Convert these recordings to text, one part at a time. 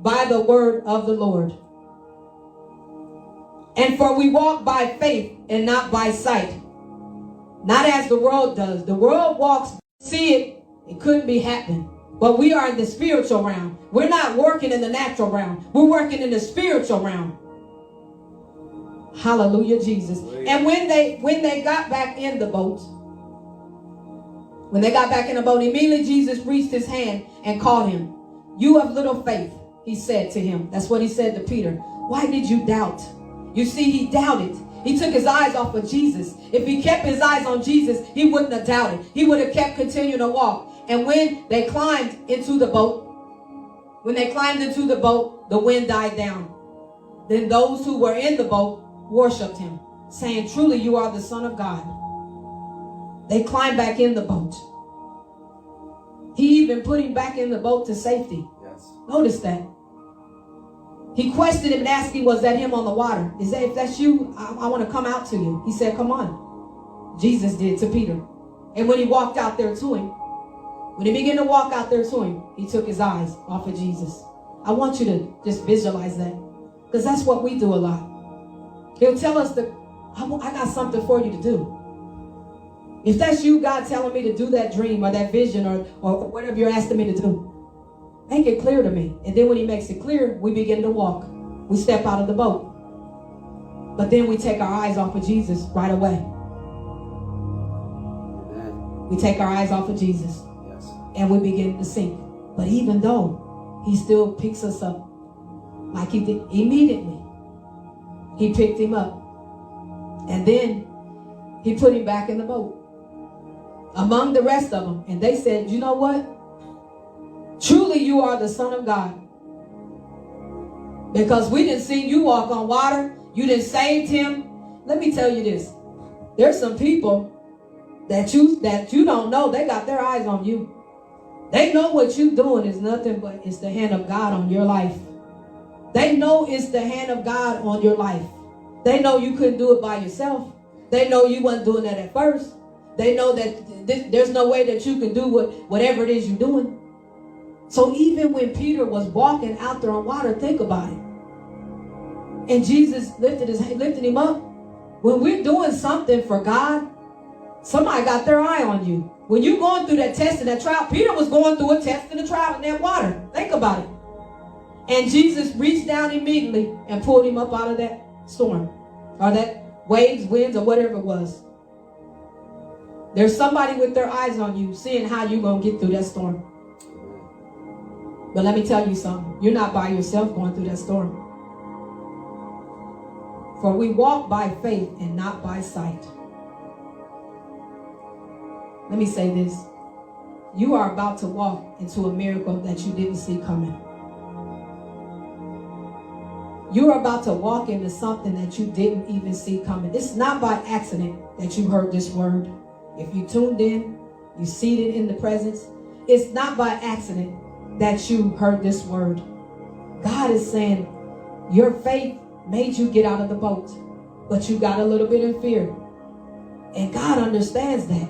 by the word of the Lord. And for we walk by faith and not by sight. Not as the world does. The world walks, see it, it couldn't be happening. But we are in the spiritual realm. We're not working in the natural realm. We're working in the spiritual realm. Hallelujah, Jesus. And when they got back in the boat, immediately Jesus reached his hand and called him. You have little faith, he said to him. That's what he said to Peter. Why did you doubt? You see, he doubted. He took his eyes off of Jesus. If he kept his eyes on Jesus, he wouldn't have doubted. He would have kept continuing to walk. And when they climbed into the boat, the wind died down. Then those who were in the boat worshiped him, saying, truly you are the Son of God. They climbed back in the boat. He even put him back in the boat to safety. Yes. Notice that. He questioned him and asked him, was that him on the water? He said, if that's you, I want to come out to you. He said, come on. Jesus did to Peter. And when he walked out there to him, when he began to walk out there to him, he took his eyes off of Jesus. I want you to just visualize that. Because that's what we do a lot. He'll tell us that, I got something for you to do. If that's you, God telling me to do that dream or that vision or whatever you're asking me to do, make it clear to me. And then when he makes it clear, we begin to walk. We step out of the boat. But then we take our eyes off of Jesus right away. Amen. We take our eyes off of Jesus. Yes. And we begin to sink. But even though he still picks us up like he did immediately, he picked him up. And then he put him back in the boat among the rest of them. And they said, you know what? Truly you are the Son of God. Because we didn't see you walk on water. You didn't save him. Let me tell you this. There's some people that you don't know. They got their eyes on you. They know what you're doing is nothing but it's the hand of God on your life. They know it's the hand of God on your life. They know you couldn't do it by yourself. They know you wasn't doing that at first. They know that there's no way that you can do whatever it is you're doing. So even when Peter was walking out there on water, think about it. And Jesus lifted him up. When we're doing something for God, somebody got their eye on you. When you're going through that test and that trial, Peter was going through a test and a trial in that water. Think about it. And Jesus reached down immediately and pulled him up out of that storm or that waves, winds, or whatever it was. There's somebody with their eyes on you, seeing how you're going to get through that storm. But let me tell you something. You're not by yourself going through that storm. For we walk by faith and not by sight. Let me say this. You are about to walk into a miracle that you didn't see coming. You are about to walk into something that you didn't even see coming. It's not by accident that you heard this word. If you tuned in, you seated in the presence. It's not by accident that you heard this word. God is saying, your faith made you get out of the boat, but you got a little bit of fear. And God understands that.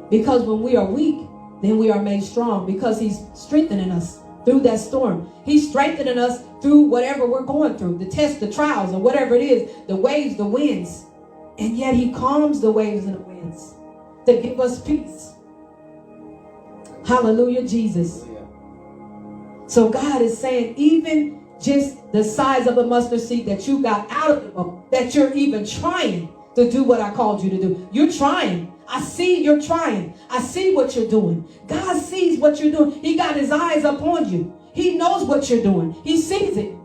Because when we are weak, then we are made strong, because he's strengthening us through that storm. He's strengthening us through whatever we're going through, the tests, the trials, or whatever it is, the waves, the winds. And yet he calms the waves and the winds to give us peace. Hallelujah, Jesus. So God is saying, even just the size of a mustard seed that you got out of the boat, that you're even trying to do what I called you to do. You're trying. I see you're trying. I see what you're doing. God sees what you're doing. He got his eyes up on you. He knows what you're doing. He sees it.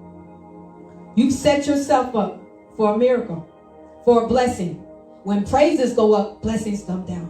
You've set yourself up for a miracle, for a blessing. When praises go up, blessings come down.